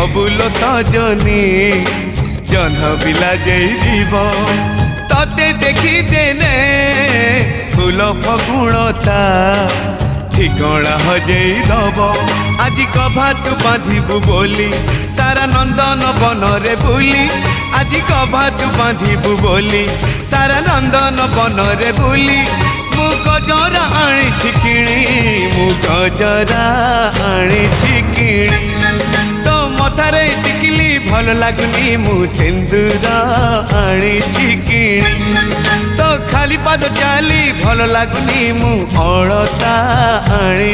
हबुलो सजनी जन्ह बिला जीव तते देखी देने फूल फगुणता ठिकणा हजेई दब आज कभातु बांधिबु बोली सारा नंदन बन रे बुली आज कभातु बांधिबु बोली सारा नंदन बन रे बुली मु गजरा आनी किणी मु गजरा आनी किणी तो मथारे टिकली भल लागुनी मु सिंदूर आनी किणी तो खाली पाद चाली भल लागुनी मु अलता आनी